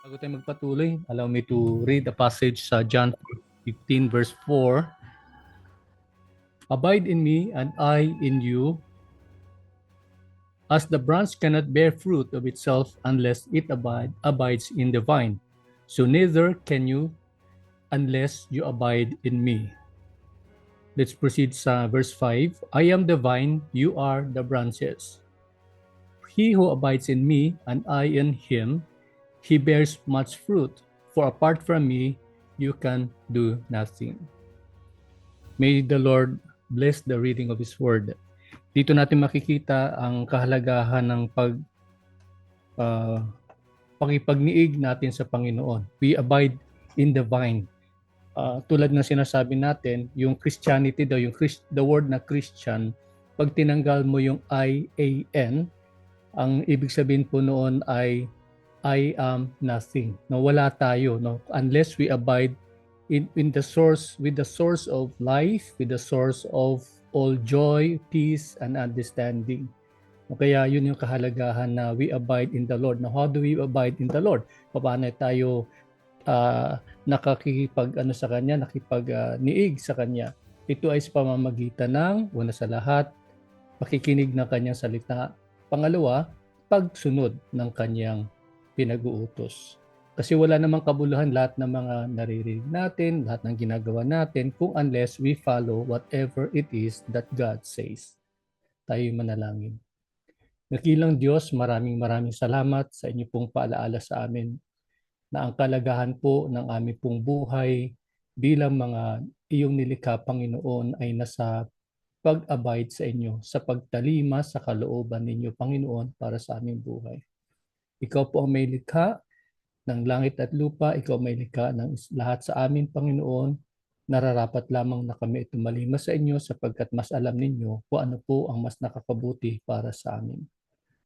Bago tayo magpatuloy, allow me to read a passage sa John 15 verse 4. Abide in me and I in you. As the branch cannot bear fruit of itself unless it abides in the vine, so neither can you unless you abide in me. Let's proceed sa verse 5. I am the vine, you are the branches. He who abides in me and I in him, he bears much fruit, for apart from me, you can do nothing. May the Lord bless the reading of His Word. Dito natin makikita ang kahalagahan ng pakipagniig natin sa Panginoon. We abide in the vine. Tulad ng sinasabi natin, yung Christianity daw, the word na Christian, pag tinanggal mo yung I-A-N, ang ibig sabihin po noon ay I am nothing. No, wala tayo, no, unless we abide in the source, with the source of life, with the source of all joy, peace, and understanding. No, kaya yun yung kahalagahan na we abide in the Lord. Now, how do we abide in the Lord? Paano tayo nakikipag sa Kanya, nakipag-niig sa Kanya? Ito ay sa pamamagitan ng, una sa lahat, pakikinig ng Kanyang salita. Pangalawa, pagsunod ng Kanyang pinag-uutos. Kasi wala namang kabuluhan lahat ng mga naririnig natin, lahat ng ginagawa natin, kung unless we follow whatever it is that God says. Tayo'y manalangin. Nakilang Diyos, maraming salamat sa inyo pong paalaala sa amin na ang kalagahan po ng aming pong buhay bilang mga iyong nilikha, Panginoon, ay nasa pag-abide sa inyo, sa pagtalima sa kalooban ninyo, Panginoon, para sa aming buhay. Ikaw po ang may likha ng langit at lupa. Ikaw may likha ng lahat sa amin, Panginoon. Nararapat lamang na kami tumalima sa inyo sapagkat mas alam ninyo kung ano po ang mas nakakabuti para sa amin.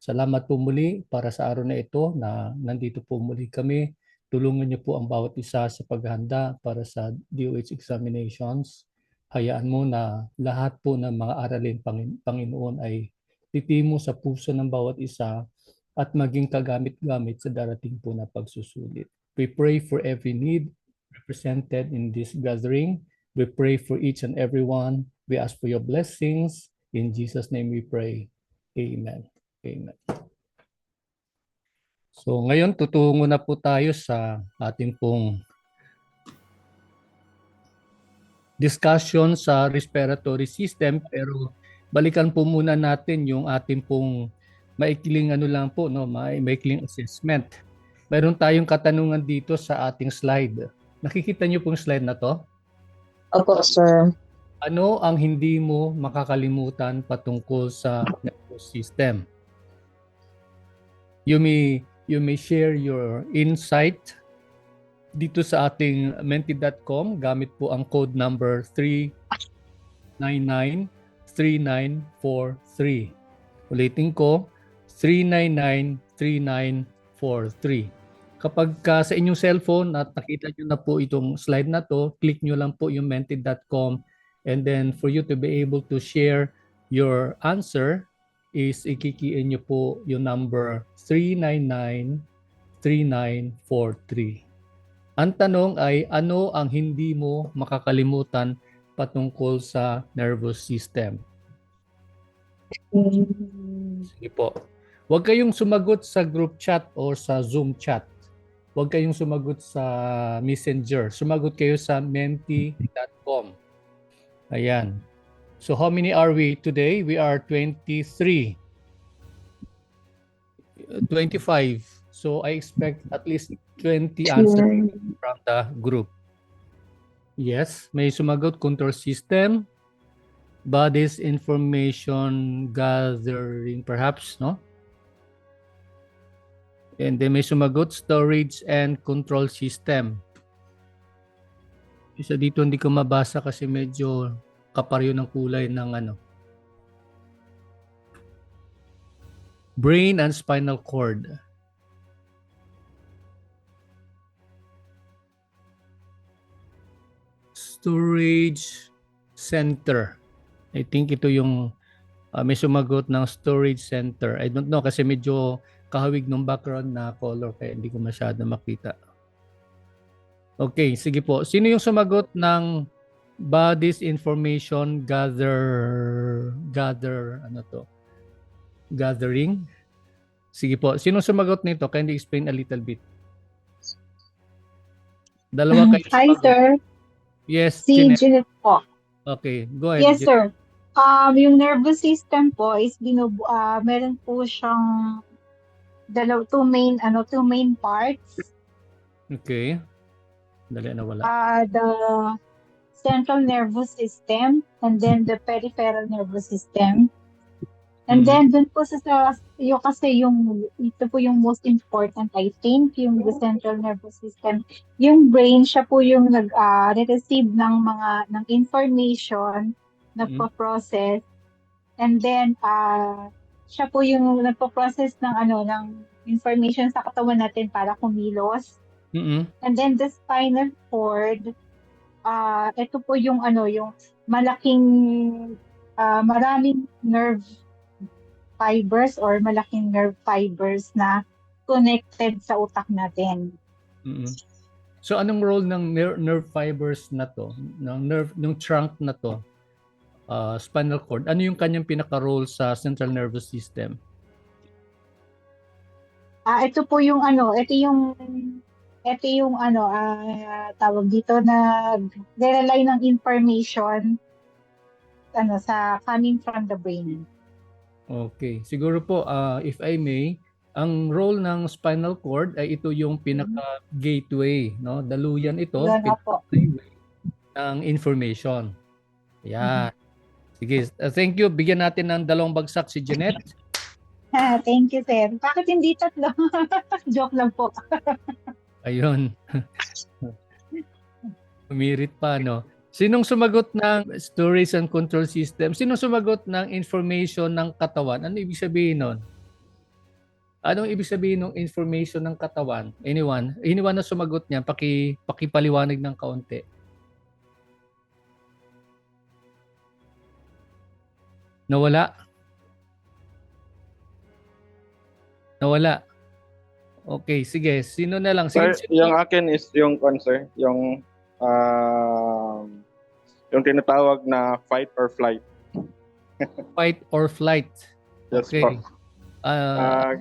Salamat po muli para sa araw na ito na nandito po muli kami. Tulungan niyo po ang bawat isa sa paghahanda para sa DOH examinations. Hayaan mo na lahat po ng mga aralin, Panginoon, ay titimo sa puso ng bawat isa at maging kagamit-gamit sa darating po na pagsusulit. We pray for every need represented in this gathering. We pray for each and every one. We ask for your blessings. In Jesus' name we pray. Amen. Amen. So ngayon tutungo na po tayo sa ating pong discussion sa respiratory system, pero balikan po muna natin yung ating pong maikling maikling assessment. Mayroon tayong katanungan dito sa ating slide. Nakikita niyo pong slide na to? Opo, sir. Ano ang hindi mo makakalimutan patungkol sa nervous system? You may share your insight dito sa ating menti.com gamit po ang code number 3993943. Ulitin ko, 3993943. Kapag sa inyong cellphone at nakita nyo na po itong slide na to, click nyo lang po yung menti.com, and then for you to be able to share your answer is ikikiin nyo po yung number 3993943. Ang tanong ay, ano ang hindi mo makakalimutan patungkol sa nervous system? Sige po. Huwag kayong sumagot sa group chat or sa Zoom chat. Huwag kayong sumagot sa Messenger. Sumagot kayo sa menti.com. Ayan. So how many are we today? We are 23. 25. So I expect at least 20 answers from the group. Yes, may sumagot control system, body's information gathering perhaps, no? And then may sumagot storage and control system. Isa dito hindi ko mabasa kasi medyo kaparyo ng kulay ng brain and spinal cord. Storage center. I think ito yung may sumagot ng storage center. I don't know kasi medyo kahawig ng background na color kaya hindi ko masyado makita. Okay, sige po. Sino yung sumagot ng body's information gathering? Sige po. Sino sumagot nito? Can you explain a little bit? Dalawa kayo Hi, sumagot. sir. Yes, Si Jeanette. Jeanette po. Okay, go ahead. Yes, sir. Yung nervous system po is meron po siyang two main parts. Okay. Dali na wala. The central nervous system and then the peripheral nervous system. And then dun po ito po yung most important, I think, yung the central nervous system. Yung brain, siya po yung receive ng information, nagpo-process, and then siya po yung nagpo-process ng information sa katawan natin para kumilos. And then the spinal cord, ito po yung maraming nerve fibers or malaking nerve fibers na connected sa utak natin. So anong role ng nerve fibers na to, ng trunk na to, spinal cord? Ano yung kanyang pinaka-role sa central nervous system? Ito po yung tawag dito na rely ng information sa coming from the brain. Okay. Siguro po, if I may, ang role ng spinal cord ay ito yung pinaka-gateway, no? Daluyan ito ng information. Yan. Sige, thank you. Bigyan natin ng 2 bagsak si Jeanette. Thank you, sir. Bakit hindi 3? Joke lang po. Ayun. Umirit pa, no? Sinong sumagot ng storage and control system? Sinong sumagot ng information ng katawan? Ano ibig sabihin nun? Anong ibig sabihin ng information ng katawan? Anyone? Anyone na sumagot niya? Pakipaliwanag ng kaunti. Nawala? Nawala? Okay, sige. Sino na lang? Sir, yung akin is yung concern, yung tinatawag na fight or flight. Fight or flight. Yes, okay. Po.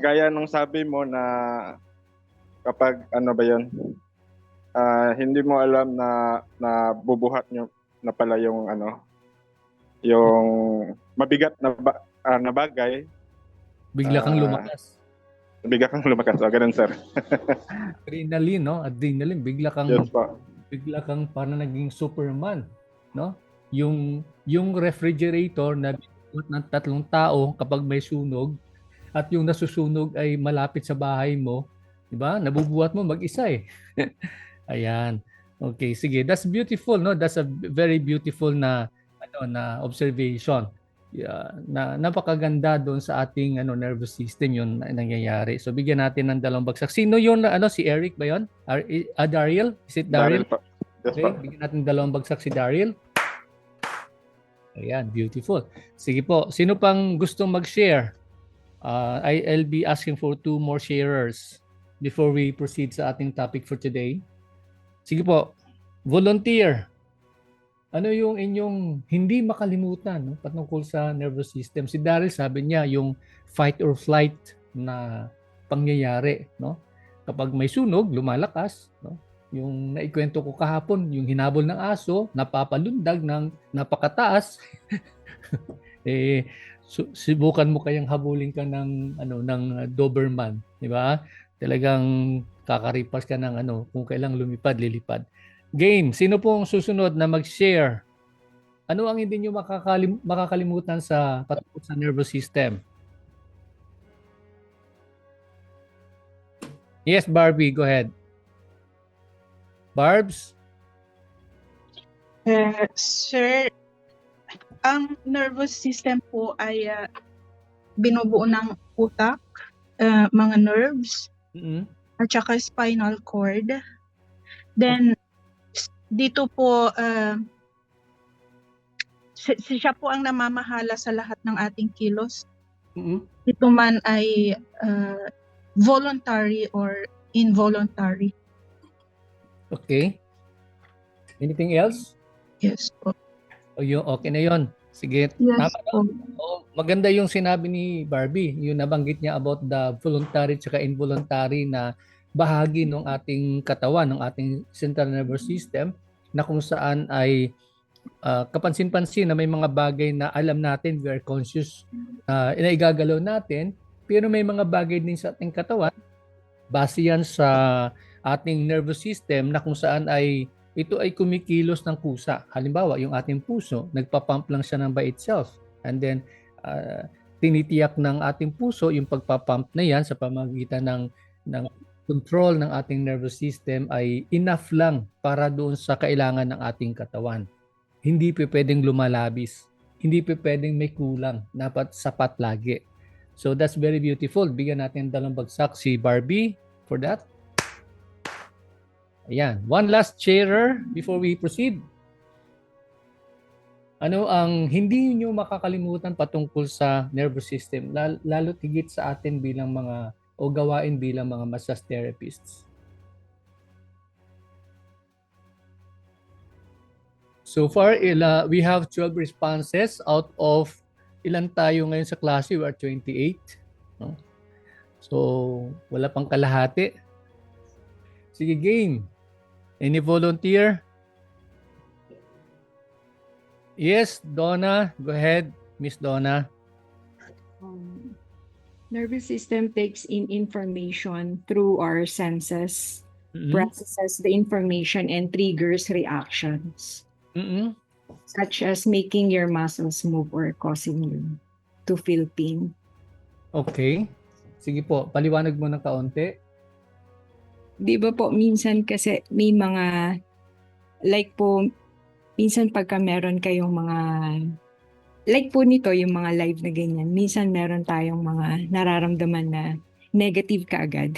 Gaya nung sabi mo na kapag hindi mo alam na bubuhat nyo na pala yung yung mabigat na bagay, bigla kang lumakas. Bigla kang lumakas. Ganun, sir. Adrenaline, no? Adrenaline. Bigla kang parang naging Superman, no? Yung refrigerator na binubuhat ng 3 tao kapag may sunog at yung nasusunog ay malapit sa bahay mo, di ba? Nabubuhat mo mag-isa eh. Ayan. Okay, sige. That's beautiful, no? That's a very beautiful na observation. Yeah, na napakaganda doon sa ating nervous system yun nangyayari. So bigyan natin ng 2 bagsak. Sino yun? Si Eric ba yun? Daryl? Is it Daryl? Yes, okay, bigyan natin 2 bagsak si Daryl. Ayan, beautiful. Sige po, sino pang gustong mag-share? I'll be asking for 2 more sharers before we proceed sa ating topic for today. Sige po, volunteer. Ano yung inyong hindi makalimutan, no, patungkol sa nervous system? Si Daryl sabi niya yung fight or flight na pangyayari, no? Kapag may sunog, lumalakas, no? Yung naikwento ko kahapon, yung hinabol ng aso, napapalundag ng napakataas. Subukan mo kayang habulin ka ng Doberman, di ba? Talagang kakaripas ka ng kung kailang lumipad, lilipad. Game, sino pong susunod na mag-share? Ano ang hindi nyo makakalimutan sa patungkol sa nervous system? Yes, Barbie, go ahead. Barbs? Sir, ang nervous system po ay binubuo ng utak, mga nerves, at saka spinal cord. Then, dito po, siya po ang namamahala sa lahat ng ating kilos. Ito man ay voluntary or involuntary. Okay. Anything else? Yes po. O yun, okay na yon. Sige, Yes tama. po. Oo, maganda yung sinabi ni Barbie, yung nabanggit niya about the voluntary at involuntary na bahagi ng ating katawan, ng ating central nervous system, na kung saan ay kapansin-pansin na may mga bagay na alam natin, we are conscious na igagalaw natin, pero may mga bagay din sa ating katawan, base yan sa ating nervous system na kung saan ay ito ay kumikilos ng kusa. Halimbawa, yung ating puso, nagpapump lang siya ng by itself. And then, tinitiyak ng ating puso yung pagpapump na yan sa pamamagitan ng control ng ating nervous system ay enough lang para doon sa kailangan ng ating katawan. Hindi pa pwedeng lumalabis. Hindi pa pwedeng may kulang. Dapat sapat lagi. So that's very beautiful. Bigyan natin dalawang bagsak si Barbie for that. Ayan. One last sharer before we proceed. Ano ang hindi niyo makakalimutan patungkol sa nervous system, lalo tigit sa atin bilang mga o gawain bilang mga massage therapists? So far, we have 12 responses out of ilan tayo ngayon sa klase? We are 28. No? So, wala pang kalahati. Sige, game. Any volunteer? Yes, Donna. Go ahead, Miss Donna. Nervous system takes in information through our senses, processes the information, and triggers reactions, such as making your muscles move or causing you to feel pain. Okay. Sige po, paliwanag mo ng kaunti. Di ba po, minsan kasi may mga, like po, minsan pagka meron kayong mga, like po nito, yung mga live na ganyan, minsan meron tayong mga nararamdaman na negative kaagad.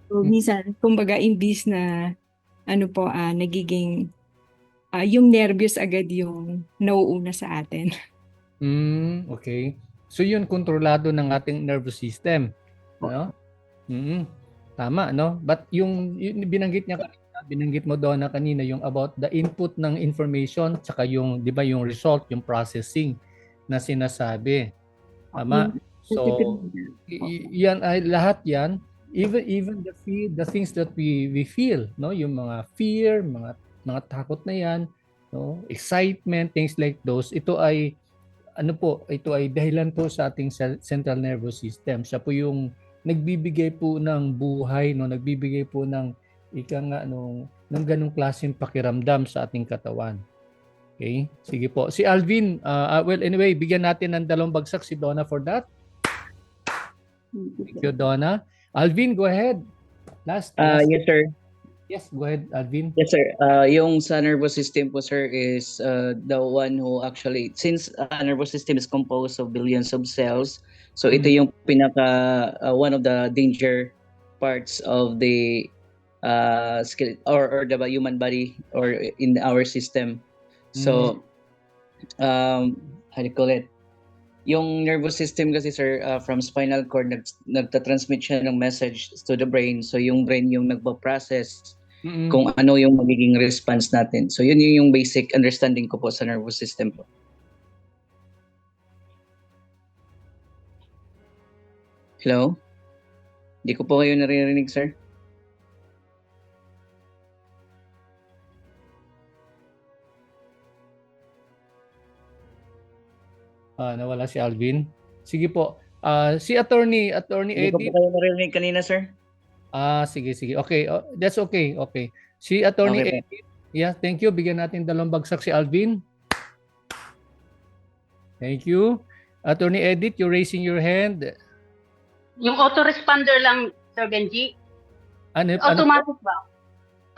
So, minsan, kumbaga, imbis na, nagiging, yung nervous agad yung nauuna sa atin. Okay. So, yun, kontrolado ng ating nervous system. No? Tama, no? But yung binanggit niya kanina, binanggit mo doon na kanina yung about the input ng information tsaka yung, di ba, yung result, yung processing na sinasabi. Tama? So, yan ay lahat yan, even the things that we feel, no? Yung mga fear, mga takot na yan, no? Excitement, things like those, ito ay ito ay dahilan po sa ating central nervous system. Siya po yung nagbibigay po ng buhay, no, nagbibigay po ng ng ganung klaseng pakiramdam sa ating katawan. Okay? Sige po. Si Alvin, well anyway, bigyan natin ng dalawang bagsak si Donna for that. Thank you, Donna. Alvin, go ahead. Last. Yes, sir. Yes, go ahead, Alvin. Yes, sir. Yung sa nervous system po, sir, is the one who actually, since nervous system is composed of billions of cells, so ito yung one of the danger parts of the or the human body or in our system. So, how do you call it? Yung nervous system kasi, sir, from spinal cord, nagtatransmit siya ng message to the brain. So, yung brain yung nagpo-process kung ano yung magiging response natin. So, yun yung basic understanding ko po sa nervous system po. Hello? Hindi ko po kayo naririnig, sir. Nawala si Alvin. Sige po. Si Attorney Hindi ko Eddie. po kayo naririnig kanina, sir. Sige. Okay. That's okay. Okay. Si Attorney Okay, Eddie. Yeah, thank you. Bigyan natin dalawang bagsak si Alvin. Thank you. Attorney Edith, you're raising your hand. Yung autoresponder lang, Sir Benji. Automatic ba?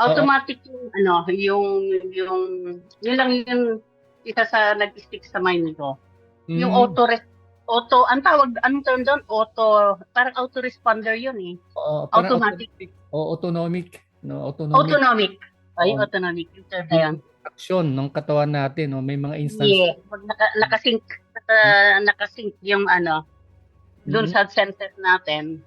Automatic yung yun lang yung isa sa nag-stick sa mind ko. Yung anong term doon? Parang autoresponder yun eh. Automatic. Autonomic. No, autonomic. Ay, autonomic. Yung term na yan. Action ng katawan natin. No? May mga instances. Yeah. Pag nakasync yung Doon sa senses natin,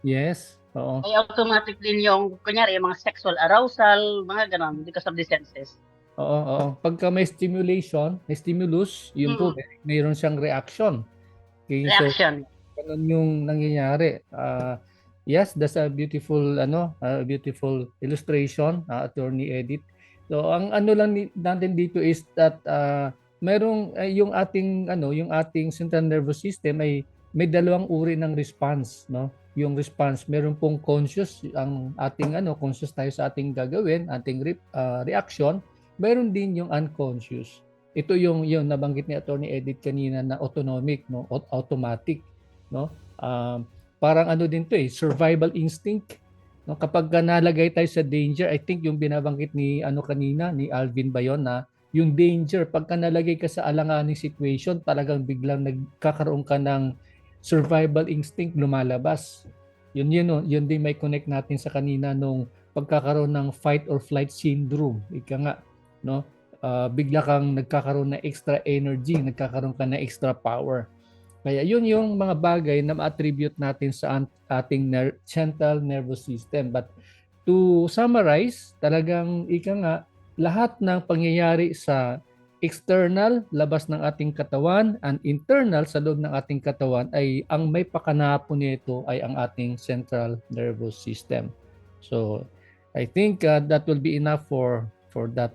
Yes. Oo. ay automatic din yung, kunyari, yung mga sexual arousal, mga ganon, because of the senses. Oo, oo. Pagka may stimulation, may stimulus, yun po, mayroon siyang reaction. Okay, so Reaction. ganun yung nangyayari. Yes, that's a beautiful beautiful illustration, Attorney Edith. So ang ano lang natin dito is that merong yung ating central nervous system ay may dalawang uri ng response, no? Yung response, meron pong conscious ang ating conscious tayo sa ating gagawin, ating reaction, meron din yung unconscious. Ito yung nabanggit ni Attorney Edith kanina na autonomic, no? Automatic, no? Parang din to survival instinct, no? Kapag nalagay tayo sa danger, I think yung binabanggit ni kanina ni Alvin ba yun, na yung danger pagka nalagay ka sa alanganing situation, talagang biglang nagkakaroon ka ng survival instinct lumalabas. Yun din may connect natin sa kanina nung pagkakaroon ng fight or flight syndrome. Ika nga, no? Bigla kang nagkakaroon ng extra energy, nagkakaroon ka ng extra power. Kaya yun yung mga bagay na ma-attribute natin sa ating central nervous system. But to summarize, talagang lahat ng pangyayari sa external, labas ng ating katawan, and internal, sa loob ng ating katawan, ay ang may pakanapo nito ay ang ating central nervous system. So, I think that will be enough for that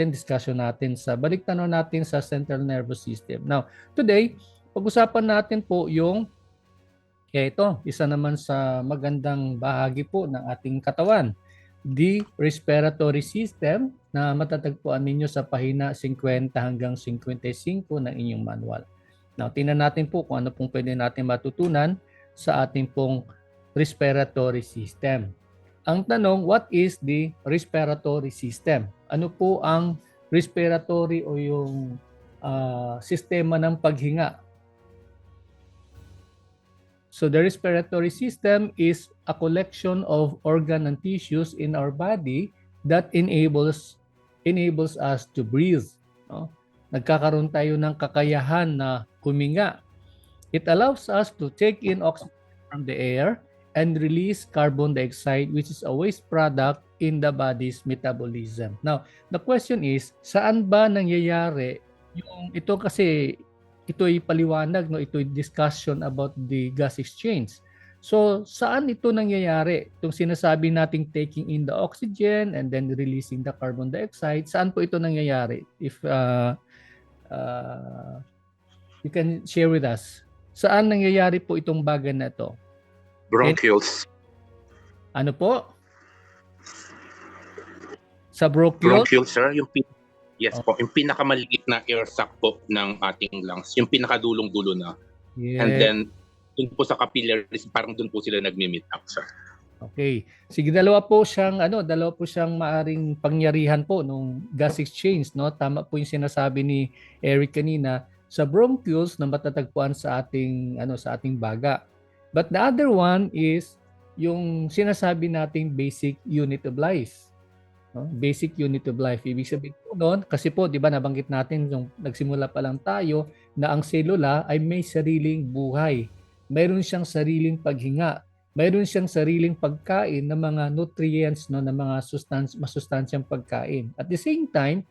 discussion natin balik tanaw natin sa central nervous system. Now, today, pag-usapan natin po yung isa naman sa magandang bahagi po ng ating katawan, the respiratory system, na matatagpuan ninyo sa pahina 50 hanggang 55 ng inyong manual. Now, tingnan natin po kung ano pong pwede natin matutunan sa ating pong respiratory system. Ang tanong, what is the respiratory system? Ano po ang respiratory o yung sistema ng paghinga? So the respiratory system is a collection of organ and tissues in our body that enables us to breathe. No? Nagkakaroon tayo ng kakayahan na huminga. It allows us to take in oxygen from the air and release carbon dioxide, which is a waste product in the body's metabolism. Now, the question is, saan ba nangyayari yung ito? Kasi ito'y paliwanag, no? Ito'y discussion about the gas exchange. So, saan ito nangyayari? Itong sinasabi nating taking in the oxygen and then releasing the carbon dioxide, saan po ito nangyayari? If you can share with us, saan nangyayari po itong bagay na ito? Bronchioles. Ano po? Sa bronchioles? Bronchioles, sir. Yes po. Yung pinakamaliit na air sac po ng ating lungs. Yung pinakadulong-dulo na. Yes. And then, dun po sa capillaries, parang dun po sila nagmi-meet up, sir. Okay. Sige, dalawa po siyang maaring pangyarihan po nung gas exchange, no? Tama po yung sinasabi ni Eric kanina, sa bronchioles na matatagpuan sa ating baga. But the other one is yung sinasabi nating basic unit of life. No? Basic unit of life. Ibig sabihin po noon, kasi po, di ba nabanggit natin nung nagsimula pa lang tayo na ang selula ay may sariling buhay. Mayroon siyang sariling paghinga. Mayroon siyang sariling pagkain ng mga nutrients, no, ng mga masustansyang pagkain. At the same time,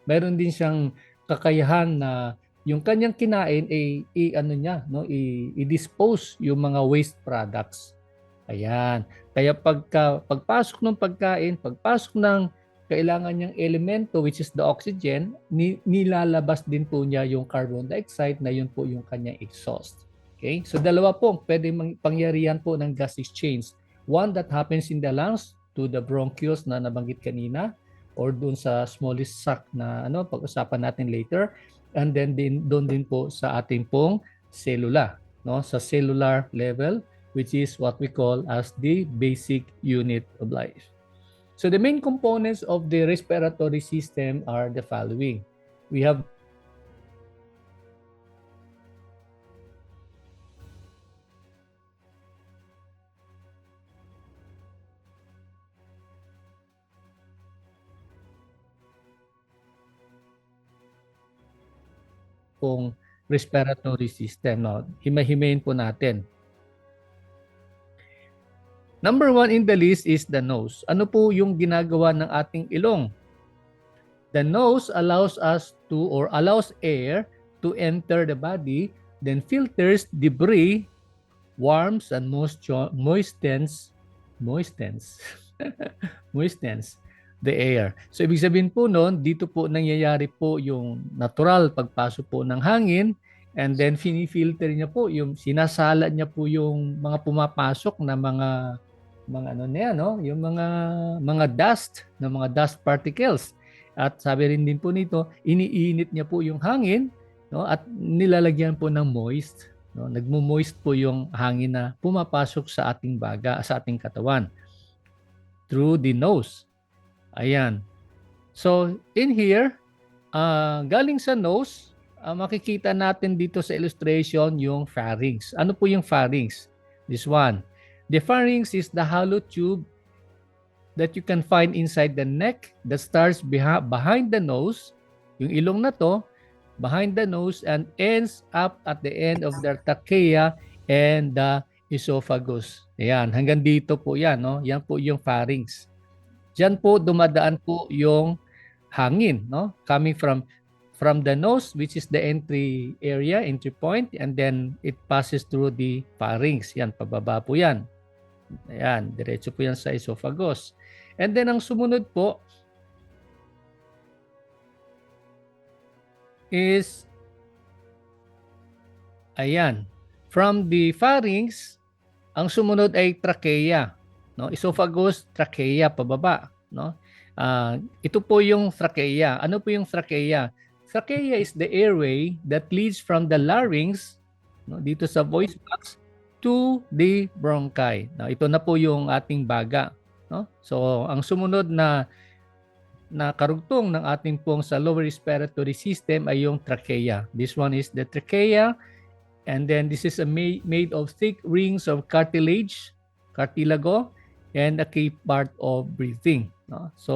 mayroon din siyang kakayahan na yung kanyang kinain ay i-dispose yung mga waste products. Ayan. Kaya pagpasok ng pagkain, pagpasok ng kailangan niyang elemento, which is the oxygen, nilalabas din po niya yung carbon dioxide na yun po yung kanyang exhaust. Okay? So dalawa po pwedeng pangyarihan po ng gas exchange. One that happens in the lungs to the bronchioles na nabanggit kanina, or doon sa smallest sac na pag-usapan natin later. And then doon din po sa ating pong selula, no? Sa cellular level, which is what we call as the basic unit of life. So the main components of the respiratory system are the following. We have respiratory system. No? Himay-himayin po natin. Number 1 in the list is the nose. Ano po yung ginagawa ng ating ilong? The nose allows us to, or allows air to enter the body, then filters debris, warms and moistens the air. So ibig sabihin po noon, dito po nangyayari po yung natural pagpasok po ng hangin, and then filter niya po, yung sinasala niya po yung mga pumapasok na mga ano na yan, no? Yung mga dust, na mga dust particles. At sabi rin din po nito, iniinit niya po yung hangin, no? At nilalagyan po ng moist, no? Nagmo-moist po yung hangin na pumapasok sa ating baga, sa ating katawan through the nose. Ayan. So, in here, galing sa nose, makikita natin dito sa illustration yung pharynx. Ano po yung pharynx? This one. The pharynx is the hollow tube that you can find inside the neck that starts behind the nose, yung ilong na to, behind the nose, and ends up at the end of the trachea and the esophagus. Ayan, hanggang dito po yan, no? Yan po yung pharynx. Diyan po dumadaan po yung hangin, no? Coming from the nose, which is the entry area, entry point, and then it passes through the pharynx. Yan, pababa po yan. Ayan, diretso po yan sa esophagus. And then ang sumunod po is, ayan, from the pharynx, ang sumunod ay trachea, no? Esophagus, trachea, pababa, no? Ito po yung trachea. Ano po yung trachea? Trachea is the airway that leads from the larynx, no, dito sa voice box, to the bronchi. Now, ito na po yung ating baga, no? So, ang sumunod na karugtong ng ating pong sa lower respiratory system ay yung trachea. This one is the trachea, and then this is made of thick rings of cartilago, and a key part of breathing, no? So,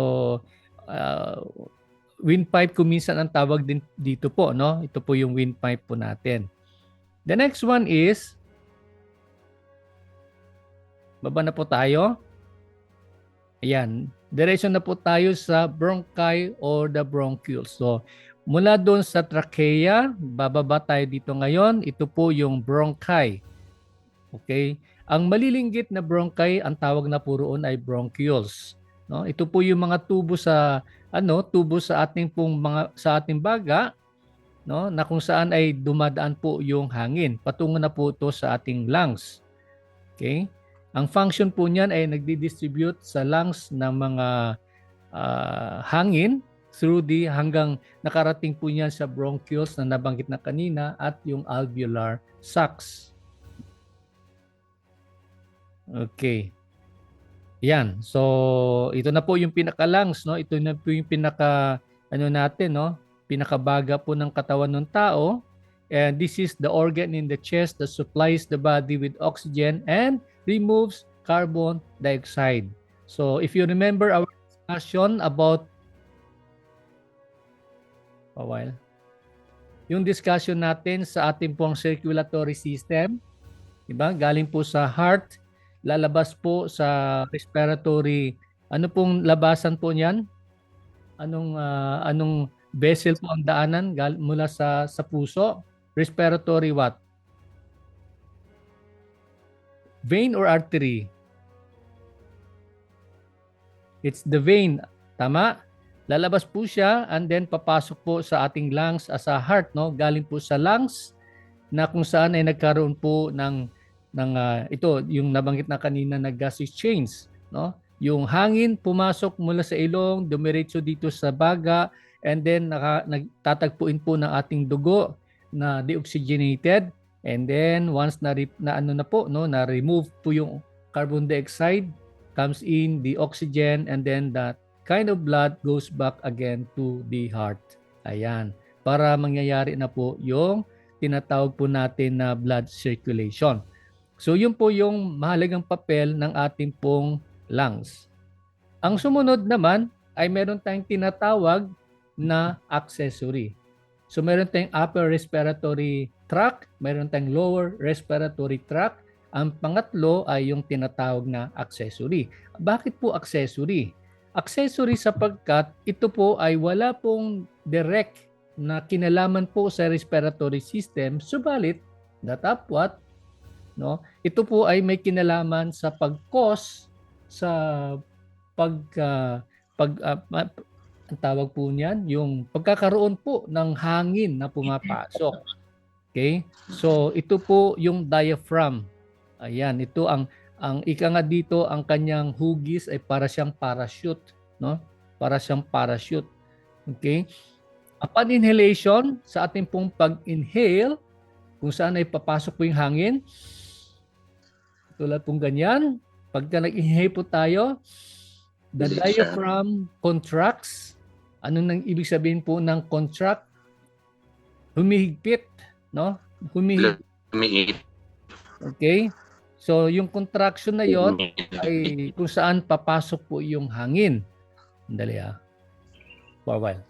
windpipe kung minsan ang tawag din dito po, no? Ito po yung windpipe po natin. The next one is, baba na po tayo. Ayan. Diretso na po tayo sa bronchi or the bronchioles. So, mula doon sa trachea, bababa tayo dito ngayon. Ito po yung bronchi. Okay? Ang malilinggit na bronchi, ang tawag na po roon ay bronchioles. No? Ito po yung mga tubo sa ating pong sa ating baga, no? Na kung saan ay dumadaan po yung hangin. Patungo na po ito sa ating lungs. Okay? Ang function po niyan ay nagdi-distribute sa lungs ng mga hangin hanggang nakarating po niyan sa bronchioles na nabanggit na kanina at yung alveolar sacs. Okay. Yan. So, ito na po yung pinaka-lungs, no? Ito na po yung pinakabaga po ng katawan ng tao. And this is the organ in the chest that supplies the body with oxygen and removes carbon dioxide. So, if you remember our discussion about yung discussion natin sa ating pong circulatory system, diba? Galing po sa heart, lalabas po sa respiratory. Ano pong labasan po niyan? Anong vessel po ang daanan mula sa puso? Respiratory what? Vein or artery? It's the vein. Tama? Lalabas po siya and then papasok po sa ating lungs as a heart, no? Galing po sa lungs na kung saan ay nagkaroon po ng ito yung nabanggit na kanina na gas exchange, no? Yung hangin pumasok mula sa ilong, dumiretso dito sa baga, and then nagtatagpuin po ng ating dugo na deoxygenated, and then once na remove po yung carbon dioxide, comes in the oxygen, and then that kind of blood goes back again to the heart. Ayan, para mangyayari na po yung tinatawag po natin na blood circulation. So yun po yung mahalagang papel ng ating pong lungs. Ang sumunod naman ay meron tayong tinatawag na accessory. So meron tayong upper respiratory tract, meron tayong lower respiratory tract. Ang pangatlo ay yung tinatawag na accessory. Bakit po accessory? Accessory sapagkat ito po ay wala pong direct na kinalaman po sa respiratory system, subalit datapwat, no, ito po ay may kinalaman sa pag-cause sa ang tawag po niyan, yung pagkakaroon po ng hangin na pumapasok. Okay? So ito po yung diaphragm. Ayan, ito ang ika nga dito, ang kanyang hugis ay para siyang parachute, no? Para siyang parachute. Okay? Upon inhalation, sa ating pong pag-inhale, kung saan ay papasok po yung hangin, tulad pong ganyan, pagka nag-inhale po tayo, the diaphragm contracts. Ano nang ibig sabihin po ng contract? Humihigpit, no? Humihigpit. Okay? So, yung contraction na yon ay kung saan papasok po yung hangin. Dali for a while.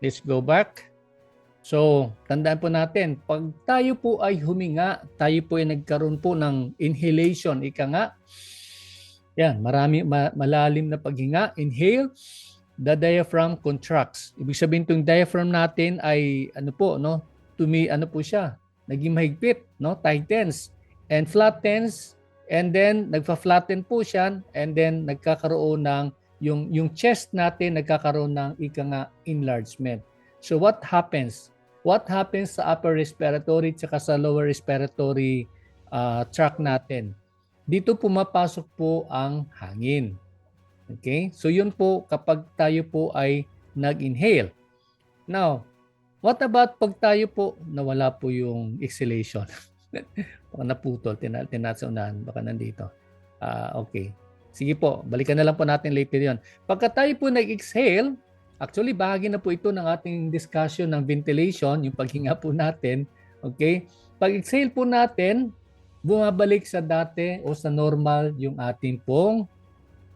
Let's go back. So, tandaan po natin, pag tayo po ay huminga, tayo po ay nagkaroon po ng inhalation, ika nga. Yan, malalim na paghinga. Inhale, the diaphragm contracts. Ibig sabihin itong diaphragm natin ay ano po, no? Ano po siya? Naging mahigpit, no? Tightens and flattens, and then nagfa-flatten po siya, and then nagkakaroon ng yung chest natin nagkakaroon ng ika nga enlargement. So what happens? What happens sa upper respiratory tsaka sa lower respiratory tract natin? Dito pumapasok po ang hangin. Okay? So yun po kapag tayo po ay nag-inhale. Now, what about pag tayo po nawala po yung exhalation? Baka naputol, tinatsunahan, baka nandito. Okay. Sige po, balikan na lang po natin later yon. Pagka tayo po nag-exhale, actually bahagi na po ito ng ating discussion ng ventilation, yung paghinga po natin. Okay? Pag-exhale po natin, bumabalik sa dati o sa normal yung ating pong,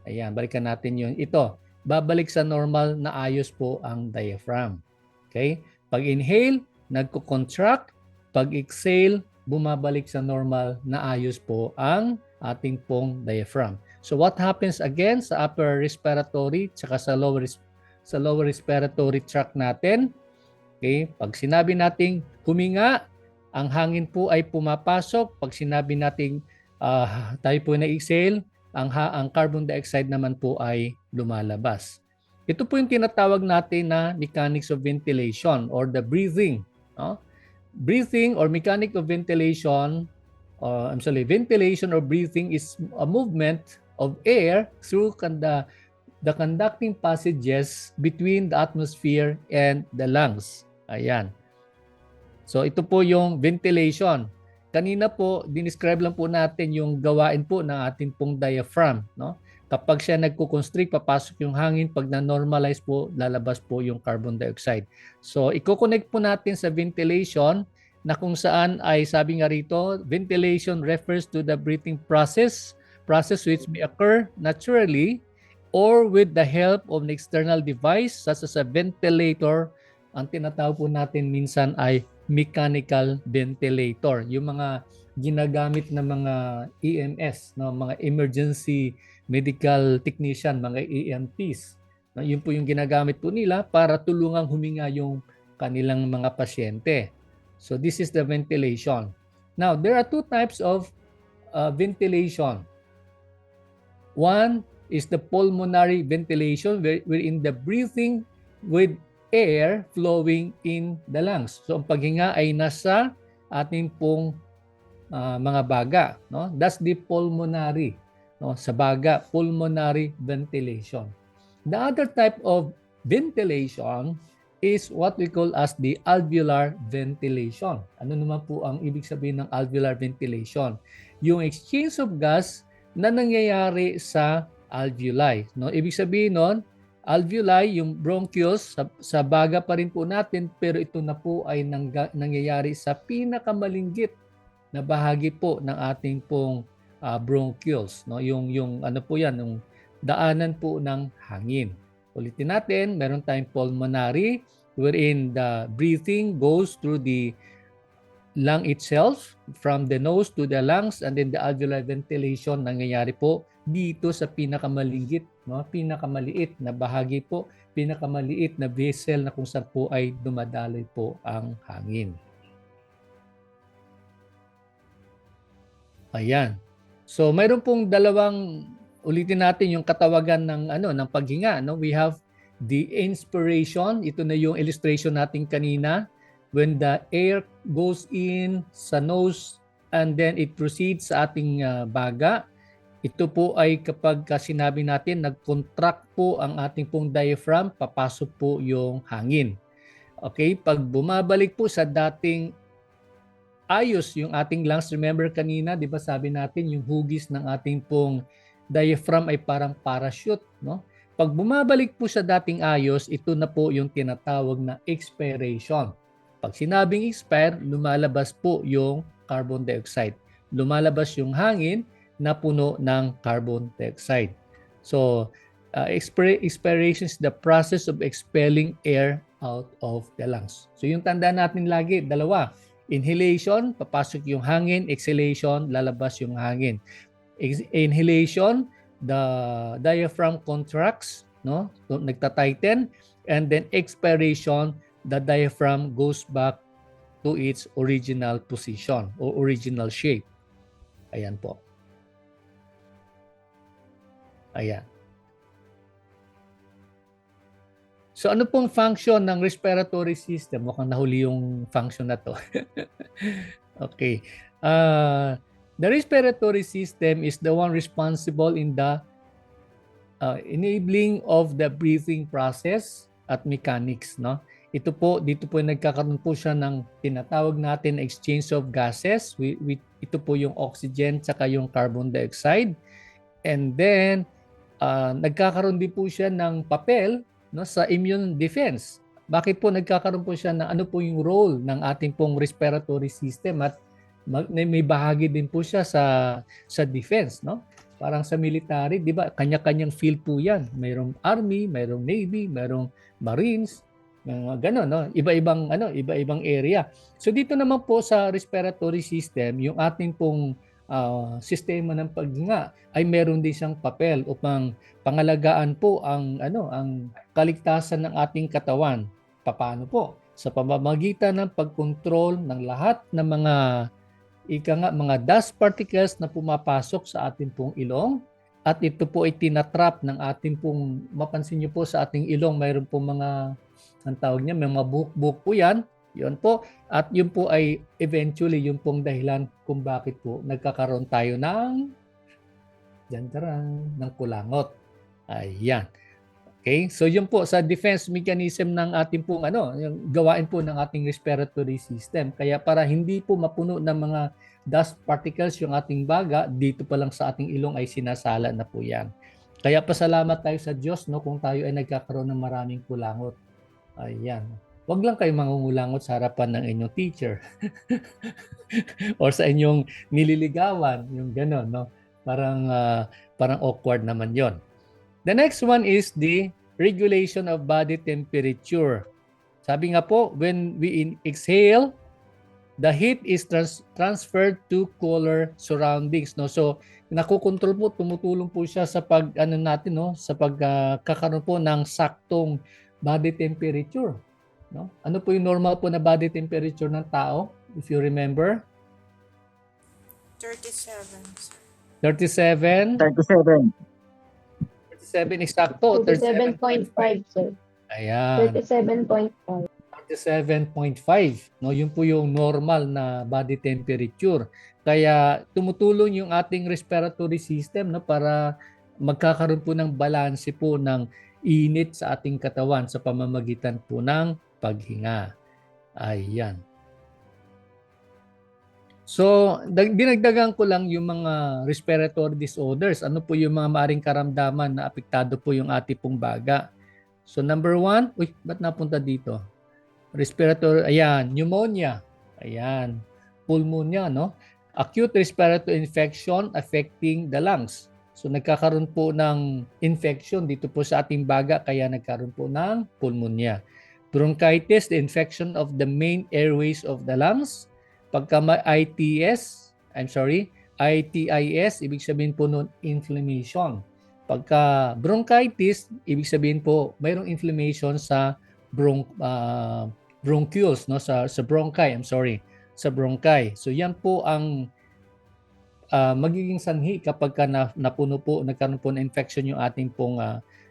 ayan, balikan natin yun. Ito, babalik sa normal na ayos po ang diaphragm. Okay? Pag-inhale, nagko-contract. Pag-exhale, bumabalik sa normal na ayos po ang ating pong diaphragm. So what happens again sa upper respiratory tsaka sa lower respiratory tract natin? Okay, pag sinabi nating huminga, ang hangin po ay pumapasok. Pag sinabi nating tayo po na-exhale, ang carbon dioxide naman po ay lumalabas. Ito po yung tinatawag natin na mechanics of ventilation or the breathing. No? Breathing or mechanic of ventilation, ventilation or breathing is a movement of air through the conducting passages between the atmosphere and the lungs. Ayan. So ito po yung ventilation. Kanina po, dinescribe lang po natin yung gawain po ng ating pong diaphragm. No? Kapag siya nagko-constrict, papasok yung hangin. Pag na-normalize po, lalabas po yung carbon dioxide. So i-connect po natin sa ventilation na kung saan ay sabi nga rito, ventilation refers to the breathing process which may occur naturally or with the help of an external device such as a ventilator. Ang tinatawag po natin minsan ay mechanical ventilator. Yung mga ginagamit na mga EMS, no, mga emergency medical technician, mga EMTs. No, yun po yung ginagamit po nila para tulungang huminga yung kanilang mga pasyente. So this is the ventilation. Now, there are two types of ventilation. One is the pulmonary ventilation wherein the breathing with air flowing in the lungs. So ang paghinga ay nasa ating pong mga baga, no? That's the pulmonary, no? Sa baga, pulmonary ventilation. The other type of ventilation is what we call as the alveolar ventilation. Ano naman po ang ibig sabihin ng alveolar ventilation? Yung exchange of gas na nangyayari sa alveoli. No? Ibig sabihin nun, alveoli, yung bronchioles, sa baga pa rin po natin, pero ito na po ay nangyayari sa pinakamalinggit na bahagi po ng ating pong bronchioles. No? Yung ano po yan, yung daanan po ng hangin. Ulitin natin, meron tayong pulmonary wherein the breathing goes through the lung itself from the nose to the lungs, and then the alveolar ventilation nangyayari po dito sa pinakamalinggit, no? Pinakamaliit na bahagi po, pinakamaliit na vessel na kung saan po ay dumadaloy po ang hangin. Ayan. So mayroon pong dalawang, ulitin natin yung katawagan ng paghinga, no? We have the inspiration, ito na yung illustration natin kanina, when the air goes in sa nose and then it proceeds sa ating baga. Ito po ay kapag sinabi natin nag-contract po ang ating pong diaphragm, papasok po yung hangin. Okay, pag bumabalik po sa dating ayos yung ating lungs, remember kanina, 'di ba sabi natin yung hugis ng ating pong diaphragm ay parang parachute, no? Pag bumabalik po sa dating ayos, ito na po yung tinatawag na expiration. Pag sinabing expire, lumalabas po yung carbon dioxide. Lumalabas yung hangin na puno ng carbon dioxide. So, expiration is the process of expelling air out of the lungs. So, yung tandaan natin lagi, dalawa. Inhalation, papasok yung hangin. Exhalation, lalabas yung hangin. Inhalation, the diaphragm contracts, no? Nagta-tighten, and then expiration, the diaphragm goes back to its original position or original shape. Ayan po. Ayan. So ano pong function ng respiratory system? Mukhang nahuli yung function na to. Okay. The respiratory system is the one responsible in the enabling of the breathing process at mechanics, no? Ito po, dito po nagkakaroon po siya ng tinatawag natin exchange of gases. Ito po yung oxygen tsaka yung carbon dioxide. And then, nagkakaroon din po siya ng papel, no, sa immune defense. Bakit po nagkakaroon po siya ng ano po yung role ng ating pong respiratory system, at may bahagi din po siya sa defense, no? Parang sa military, 'di ba? Kanya-kanyang field po 'yan. Mayroong army, mayroong navy, mayroong marines, mga gano'n, no? Iba-ibang area. So dito naman po sa respiratory system, yung ating pong sistema ng paghinga ay meron din siyang papel upang pangalagaan po ang kaligtasan ng ating katawan. Paano po? Sa pamamagitan ng pagkontrol ng lahat ng mga dust particles na pumapasok sa ating pong ilong, at ito po ay tinatrap ng ating pong, mapansin niyo po sa ating ilong, mayroon po mga, ang tawag niya, may mga buhok-buhok po yan. Yun po. At yun po ay eventually yung pong dahilan kung bakit po nagkakaroon tayo ng kulangot. Ayan. Okay? So yun po sa defense mechanism ng ating pong yung gawain po ng ating respiratory system. Kaya para hindi po mapuno ng mga dust particles yung ating baga, dito pa lang sa ating ilong ay sinasala na po yan. Kaya pasalamat tayo sa Diyos, no, kung tayo ay nagkakaroon ng maraming kulangot. Ayan. Huwag lang kayo mangungulangot sa harapan ng inyong teacher or sa inyong nililigawan, yung gano'n, no? Parang awkward naman yon. The next one is the regulation of body temperature. Sabi nga po, when we exhale, the heat is transferred to cooler surroundings, no? So nakokontrol po, tumutulong po siya sa sa pagkakaroon po ng saktong body temperature, no? Ano po yung normal po na body temperature ng tao, if you remember? 37. 37 eksakto. 37.5, sir. Ayan. 37.5. 37.5, no? Yun po yung normal na body temperature. Kaya tumutulong yung ating respiratory system, no, para magkakaroon po ng balanse po ng init sa ating katawan sa pamamagitan po ng paghinga. Ayan. So, dinagdagan ko lang yung mga respiratory disorders. Ano po yung mga maaring karamdaman na apektado po yung ating pong baga? So, number 1, ba't napunta dito? Respiratory, ayan, pneumonia. Ayan, pulmonia, no? Acute respiratory infection affecting the lungs. So, nagkakaroon po ng infection dito po sa ating baga, kaya nagkaroon po ng pulmonia. Bronchitis, the infection of the main airways of the lungs. Pagka may ITS, ibig sabihin po nun inflammation. Pagka bronchitis, ibig sabihin po mayroong inflammation sa bronchioles, no, sa bronchi, sa bronchi. So yan po ang magiging sanhi kapag nagkaroon po ng infection yung ating pong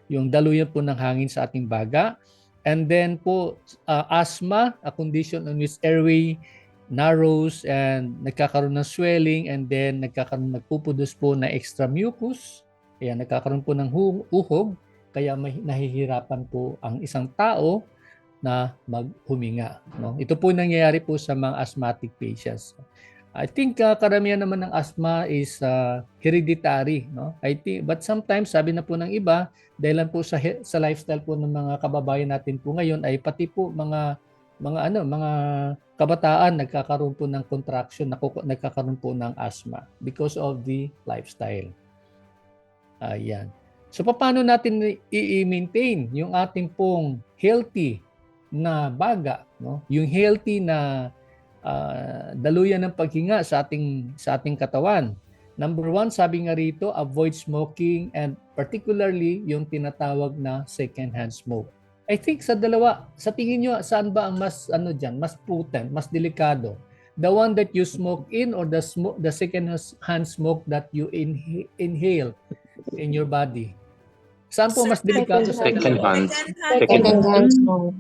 yung daluyan po ng hangin sa ating baga. And then po asthma, a condition in which airway narrows and nagkakaroon ng swelling, and then nagpuproduce po na extra mucus. Kaya nagkakaroon po ng uhog, kaya nahihirapan po ang isang tao na maghuminga, no? Ito po nangyayari po sa mga asthmatic patients. I think karamihan naman ng asthma is hereditary, no? But sometimes sabi na po ng iba, dahil po sa lifestyle po ng mga kababayan natin po ngayon, ay pati po mga kabataan nagkakaroon po ng contraction, nagkakaroon po ng asthma because of the lifestyle. Ayan. So paano natin i-maintain yung ating pong healthy na baga, no? Yung healthy na daluyan ng paghinga sa ating katawan. Number 1, sabi nga rito, avoid smoking, and particularly yung tinatawag na second-hand smoke. I think sa tingin nyo, saan ba ang mas potent, mas delikado? The one that you smoke in, or the second-hand smoke that you inhale in your body? Saan po mas delikado? Second-hand. Second-hand smoke.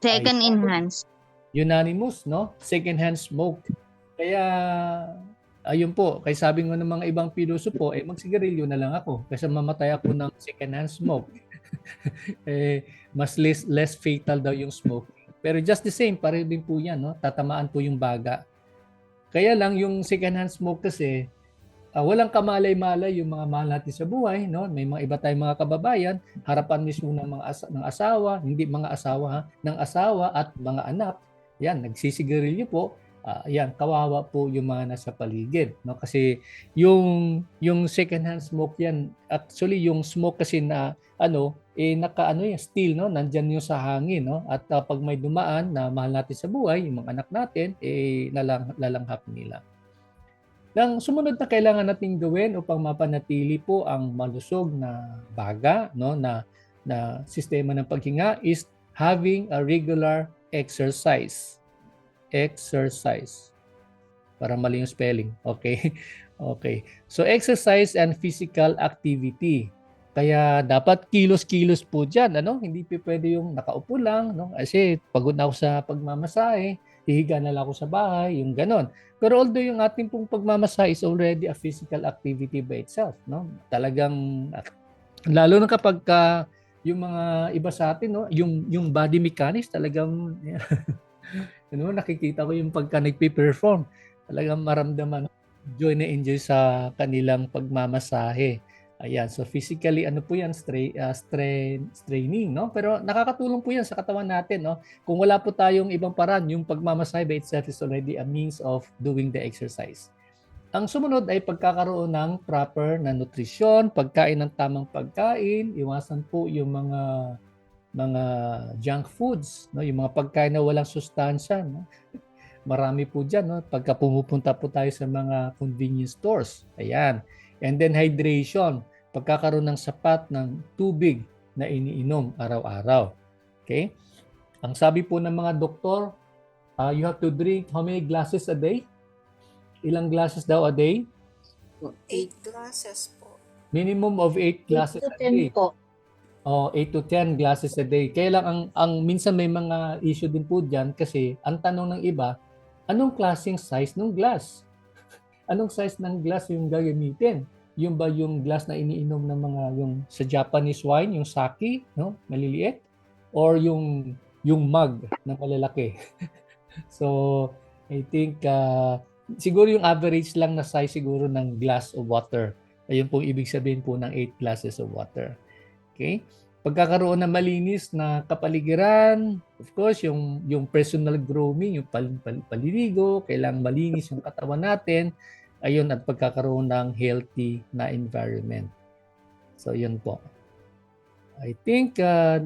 Second-enhanced. Unanimous, no? Second-hand smoke. Kaya, ayun po, kaya sabi nga ng mga ibang pilosopo, magsigarilyo na lang ako kasi mamatay ako ng second-hand smoke. Mas less fatal daw yung smoke. Pero just the same, pareho din po yan, no? Tatamaan po yung baga. Kaya lang yung second-hand smoke kasi, walang kamalay-malay yung mga mahal natin sa buhay, no? May mga iba tayong mga kababayan, harapan mismo ng ng asawa, hindi mga asawa, ng asawa at mga anak. Yan, nagsisigarilyo po. Yan, kawawa po yung mga nasa paligid, no? Kasi yung second-hand smoke yan, actually yung smoke kasi na yung steel, no? Nandyan yung sa hangin, no? At pag may dumaan na mahal natin sa buhay, yung mga anak natin, lalanghap nila. Ang sumunod na kailangan nating gawin upang mapanatili po ang malusog na baga, no, na sistema ng paghinga is having a regular exercise. Exercise. Para mali yung spelling. Okay? Okay. So exercise and physical activity. Kaya dapat kilos-kilos po dyan, Hindi pwede yung nakaupo lang, no? Kasi pagod na ako sa pagmamasahe, hihiga na lang ako sa bahay, yung ganon. Pero although yung ating pong pagmamasahe is already a physical activity by itself, no? Talagang, lalo na kapag yung mga iba sa atin, no? Yung body mechanics talagang, nakikita ko yung pagka nagpe-perform, talagang maramdaman, enjoy sa kanilang pagmamasahe. Ayan, so physically po yan, straining, no? Pero nakakatulong po yan sa katawan natin, no? Kung wala po tayong ibang paraan, yung pagmamasahe by itself is already a means of doing the exercise. Ang sumunod ay pagkakaroon ng proper na nutrisyon, pagkain ng tamang pagkain, iwasan po yung mga junk foods, no? Yung mga pagkain na walang sustansya, no? Marami po dyan, no? Pagka pumupunta po tayo sa mga convenience stores. Ayan. And then hydration, pagkakaroon ng sapat ng tubig na iniinom araw-araw. Okay? Ang sabi po ng mga doktor, you have to drink how many glasses a day? Ilang glasses daw a day? 8 glasses po. Minimum of 8 glasses a day. 8 to 10 glasses a day. Kaya lang ang minsan may mga issue din po diyan kasi ang tanong ng iba, anong klaseng size ng glass? Anong size ng glass yung gagamitin? Yung ba yung glass na iniinom ng mga yung sa Japanese wine, yung sake, no? Maliliit? Or yung yung mug na malalaki. So, I think siguro yung average lang na size siguro ng glass of water. Ayun po ibig sabihin po ng 8 glasses of water. Okay? Pagkakaroon ng malinis na kapaligiran, of course, yung personal grooming, yung paliligo, kailangang malinis yung katawan natin, ayun, at pagkakaroon ng healthy na environment. So, yun po. I think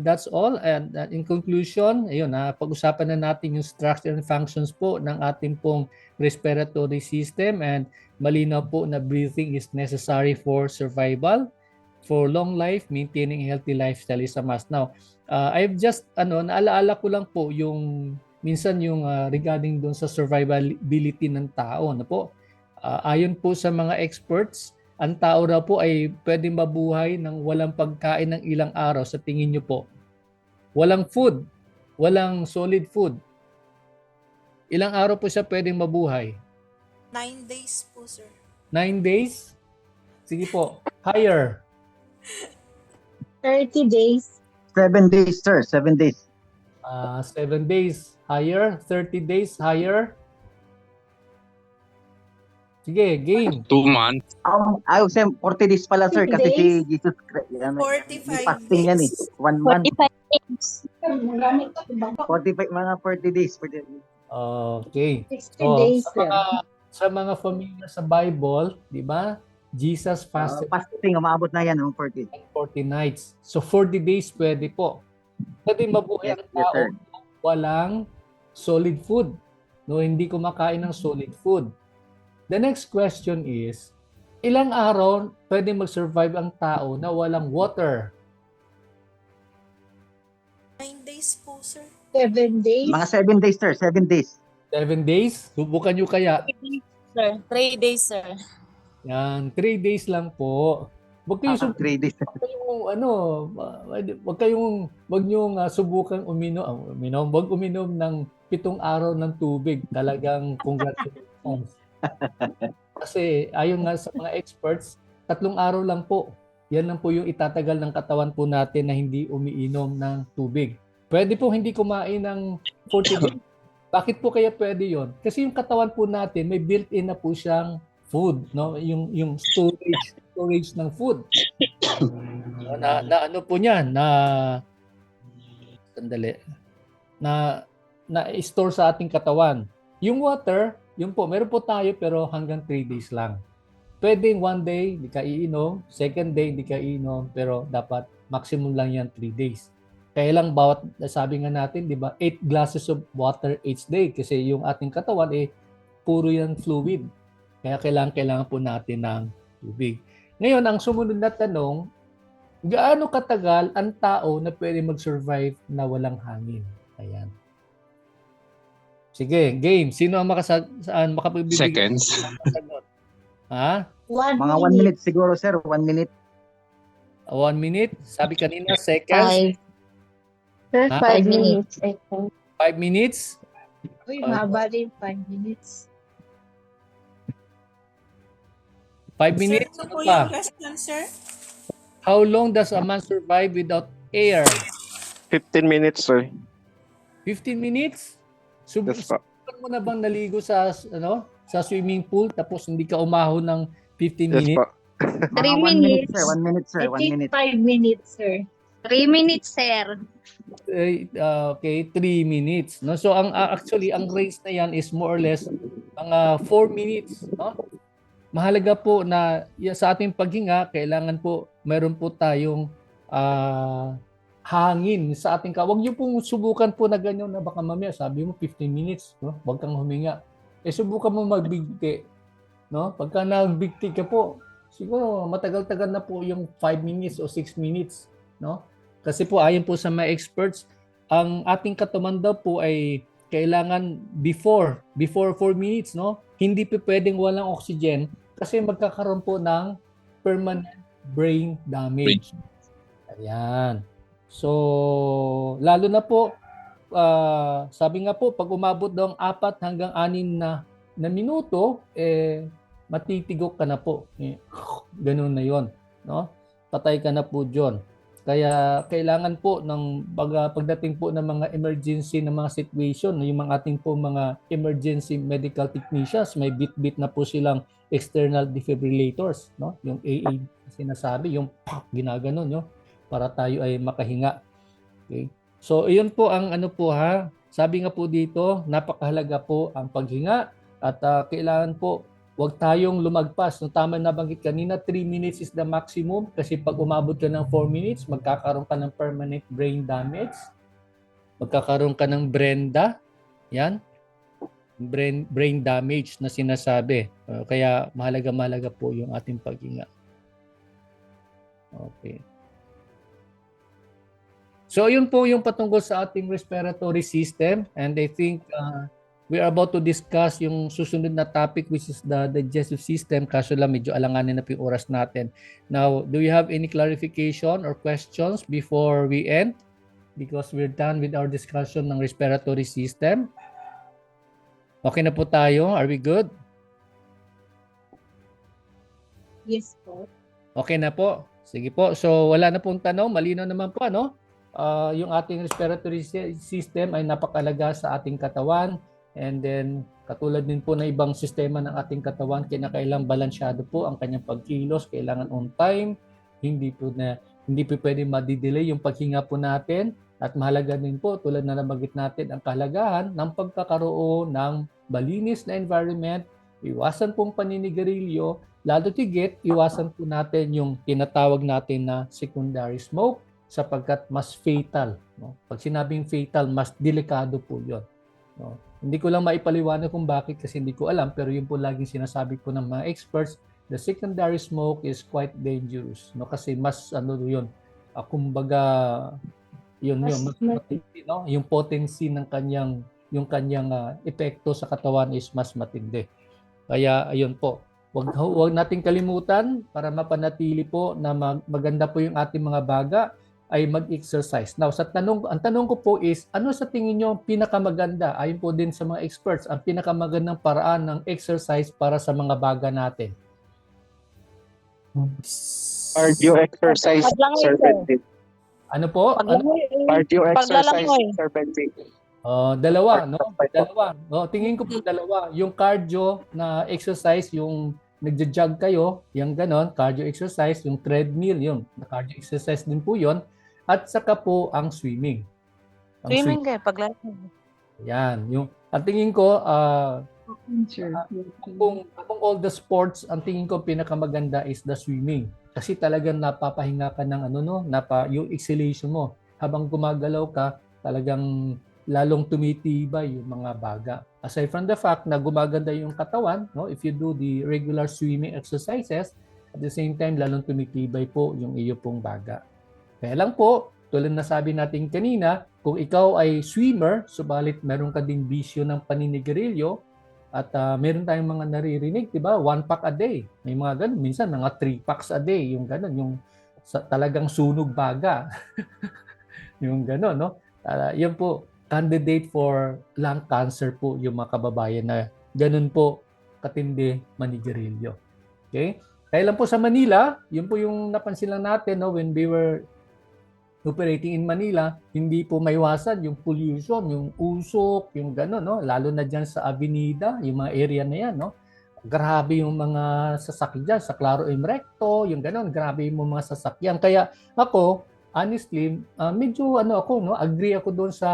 that's all. And in conclusion, ayun, pag-usapan na natin yung structure and functions po ng ating pong respiratory system, and malinaw po na breathing is necessary for survival, for long life, maintaining a healthy lifestyle is a must. Now, I've just, naalaala ko lang po yung, minsan yung regarding doon sa survivability ng tao. Po? Ayon po sa mga experts, ang tao raw po ay pwedeng mabuhay ng walang pagkain ng ilang araw. Sa tingin nyo po, walang food, walang solid food. Ilang araw po siya pwedeng mabuhay? 9 days po, sir. 9 days? Sige po, higher. 30 days. 7 days, sir. 7 days. 7 days, higher. 30 days, higher. Sige, game. 2 months. I would say 40 days pala, sir. 40 Kasi si days? Jesus Christ, 45 fasting yan eh. days. 1 month. 45 days. 45, mga 40 days. Okay. 60 days. Sa mga familiar sa Bible, di ba? Jesus fasted Fasting, umabot na yan, 40. 40 nights. So 40 days pwede po. Pwede mabuhay ang Yes, yes, tao sir. walang solid food. No, hindi kumakain ng solid food. The next question is, ilang araw pwede mag-survive ang tao na walang water? 9 days po, sir. 7 days. Mga 7 days, sir. 7 days. 7 days? Subukan nyo kaya. Sir, 3 days, sir. Yan, 3 days lang po. Huwag kayo 3 days. wag niyong subukan uminom. Wag uminom ng 7 araw ng tubig. Talagang congratulations. Kasi ayon nga sa mga experts, 3 araw lang po. Yan lang po yung itatagal ng katawan po natin na hindi umiinom ng tubig. Pwede po hindi kumain ng 40 days. Bakit po kaya pwede yon? Kasi yung katawan po natin may built-in na po siyang food, no? Yung storage ng food. na ano po niyan, na store sa ating katawan. Yung water, yun po, meron po tayo pero hanggang 3 days lang. Pwedeng 1 day, hindi ka iinom. 2nd day, hindi ka iinom. Pero dapat maximum lang yan 3 days. Kaya lang bawat, sabi nga natin, di ba, 8 glasses of water each day. Kasi yung ating katawan, puro yan fluid. Kaya kailangan po natin ng tubig. Ngayon, ang sumunod na tanong, gaano katagal ang tao na pwede mag-survive na walang hangin? Ayan. Sige, game. Sino ang makapagbibigay? Seconds. Ha? Mga 1 minute siguro, sir. 1 minute. 1 minute? Sabi kanina, seconds? 5 minutes, I think. 5 minutes? Uy, mahaba din 5 minutes. 5 minutes? Sir, Ano po pa? yung question, sir? How long does a man survive without air? 15 minutes, sir. 15 minutes? Yes, po. Subukan mo na bang naligo sa swimming pool tapos hindi ka umahon ng 15 Yes, minutes? po. 3 1 minute, minutes. sir. 1 minute, sir. I 1 think minute. 5 minutes, sir. 3 minutes, sir. Okay, 3 minutes. No? So actually ang range na yan is more or less mga 4 minutes, no? Mahalaga po na sa ating paghinga, kailangan po meron po tayong hangin sa ating Huwag niyo pong subukan po na ganyan na baka mamaya sabi mo 15 minutes, no? Huwag kang huminga. Subukan mo magbigti, no? Pagka nagbigti ka po, siguro matagal-tagal na po yung 5 minutes o 6 minutes, no? Kasi po ayon po sa mga experts, ang ating katawan daw po ay kailangan before 4 minutes, no? Hindi po pwedeng walang oxygen kasi magkakaroon po ng permanent brain damage. Ayan. So, lalo na po, sabi nga po, pag umabot daw ang 4 hanggang 6 na minuto, matitigok ka na po. Ganun na yon, no? Patay ka na po dyan. Kaya kailangan po ng pagdating po ng mga emergency na mga situation, yung mga ating po mga emergency medical technicians, may bit-bit na po silang external defibrillators, no? Yung AAD sinasabi, yung ginaganon, no? Para tayo ay makahinga. Okay? So, iyon po ang ano po ha. Sabi nga po dito, napakahalaga po ang paghinga at kailangan po huwag tayong lumagpas. No, tama na banggit kanina, 3 minutes is the maximum kasi pag umabot ka ng 4 minutes, magkakaroon ka ng permanent brain damage. Magkakaroon ka ng Brenda. Yan. Brain damage na sinasabi. Kaya mahalaga po yung ating paghinga. Okay. So, yun po yung patungkol sa ating respiratory system. And I think we are about to discuss yung susunod na topic which is the digestive system. Kaso lang medyo alanganin na po yung oras natin. Now, do you have any clarification or questions before we end? Because we're done with our discussion ng respiratory system. Okay na po tayo? Are we good? Yes po. Okay na po. Sige po. So, wala na pong tanong. Malinaw naman po, ano? Yung ating respiratory system ay napakalaga sa ating katawan. And then, katulad din po ng ibang sistema ng ating katawan, kinakailang balansyado po ang kanyang pagkilos, kailangan on time, hindi po pwede madidelay yung paghinga po natin. At mahalaga din po, tulad na nabanggit natin, ang kahalagahan ng pagkakaroon ng malinis na environment, iwasan pong paninigarilyo, lalo tigit, iwasan po natin yung tinatawag natin na secondary smoke, sapagkat mas fatal. No? Pag sinabing fatal, mas delikado po yun. No? Hindi ko lang maipaliwanag kung bakit kasi hindi ko alam, pero yun po laging sinasabi po ng mga experts, the secondary smoke is quite dangerous. No? Kasi mas ano yun, kumbaga yun mas matindi, no? Yung potency ng kanyang epekto sa katawan is mas matindi. Kaya ayun po, wag nating kalimutan para mapanatili po na maganda po yung ating mga baga ay mag-exercise. Now, ang tanong ko po is, ano sa tingin nyo pinakamaganda? Ayon po din sa mga experts, ang pinakamagandang paraan ng exercise para sa mga baga natin? Cardio exercise, Sir Benedict. Ano po? Cardio exercise, Sir Benedict. Dalawa, no? Dalawa. No, tingin ko po dalawa. Yung cardio na exercise, yung nagja-jog kayo, yung ganon, cardio exercise, yung treadmill, yung cardio exercise din po yon. At saka po ang swimming. Swimming kayo, paglalaro. Yan. Ang tingin ko, kung all the sports, ang tingin ko pinakamaganda is the swimming. Kasi talagang napapahinga ka ng yung exhalation mo. Habang gumagalaw ka, talagang lalong tumitibay yung mga baga. Aside from the fact na gumaganda yung katawan, no, if you do the regular swimming exercises, at the same time, lalong tumitibay po yung iyo pong baga. Kaya lang po, tulad na sabi natin kanina, kung ikaw ay swimmer, subalit meron ka ding bisyo ng paninigarilyo, at meron tayong mga naririnig, di ba? 1 pack a day. May mga ganun. Minsan, mga 3 packs a day. Yung ganun, yung talagang sunog baga. Yung ganun, no? Yan po, candidate for lung cancer po yung mga kababayan na ganun po katindi manigarilyo. Okay? Kaya lang po sa Manila, yun po yung napansin lang natin, no, when we were operating in Manila, hindi po maiwasan yung pollution, yung usok, yung gano'n, no? Lalo na dyan sa Avenida, yung mga area na yan, no? Grabe yung mga sasakyan dyan, sa Claro M. Recto, yung gano'n, grabe yung mga sasakyan. Kaya ako, honestly, medyo agree ako doon sa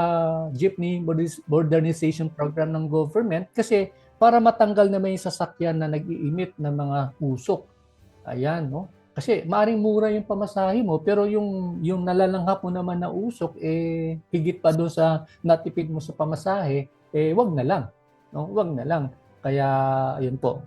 jeepney modernization program ng government kasi para matanggal naman yung sasakyan na nag-iimit ng mga usok. Ayan, no? Kasi maaring mura yung pamasahe mo, pero yung nalalanghap mo naman na usok, higit pa doon sa natipid mo sa pamasahe, wag na lang. No? Wag na lang. Kaya, ayun po.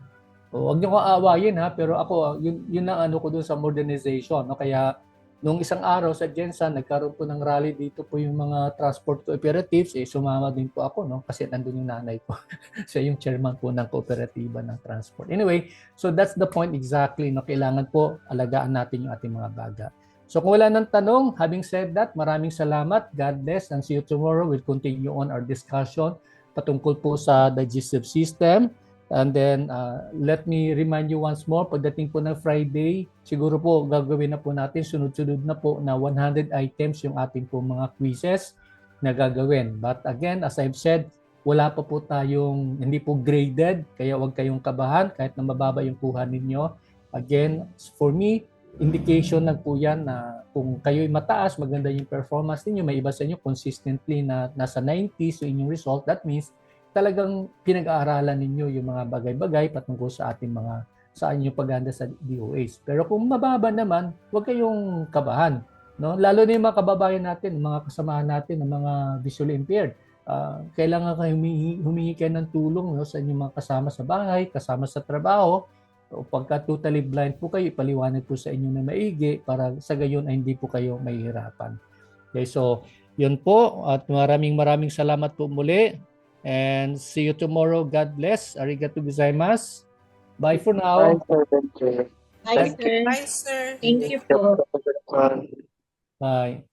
Wag niyo ko aawayin ha, pero ako, yun ang ano ko doon sa modernization. No? Kaya, nung isang araw sa Jensen, nagkaroon po ng rally dito po yung mga transport cooperatives, sumama din po ako, no? Kasi nandun yung nanay ko. Siya yung chairman po ng kooperatiba ng transport. Anyway, so that's the point exactly, no? Kailangan po alagaan natin yung ating mga baga. So kung wala nang tanong, having said that, maraming salamat. God bless and see you tomorrow. We'll continue on our discussion patungkol po sa digestive system. And then, let me remind you once more, pagdating po ng Friday, siguro po gagawin na po natin, sunod-sunod na po na 100 items yung ating po mga quizzes na gagawin. But again, as I've said, wala pa po tayong, hindi po graded, kaya huwag kayong kabahan kahit na mababa yung kuha ninyo. Again, for me, indication na po yan na kung kayo'y mataas, maganda yung performance ninyo, may iba sa inyo consistently na nasa 90 so inyong result, that means talagang pinag-aaralan ninyo yung mga bagay-bagay patungkol sa ating mga sa inyong paghahanda sa DOH. Pero kung mababa naman, huwag kayong kabahan, no? Lalo na yung mga kababayan natin, mga kasamahan natin ng mga visually impaired. Kailangan kayo humingi kayo ng tulong, no, sa inyong mga kasama sa bahay, kasama sa trabaho. O pagka totally blind po kayo, ipaliwanag po sa inyo na maigi para sa gayon ay hindi po kayo mahihirapan. Okay, so yun po at maraming salamat po muli. And see you tomorrow. God bless. Arigato gozaimasu. Bye for now. Bye, sir. Bye, sir. Thank you po. Bye.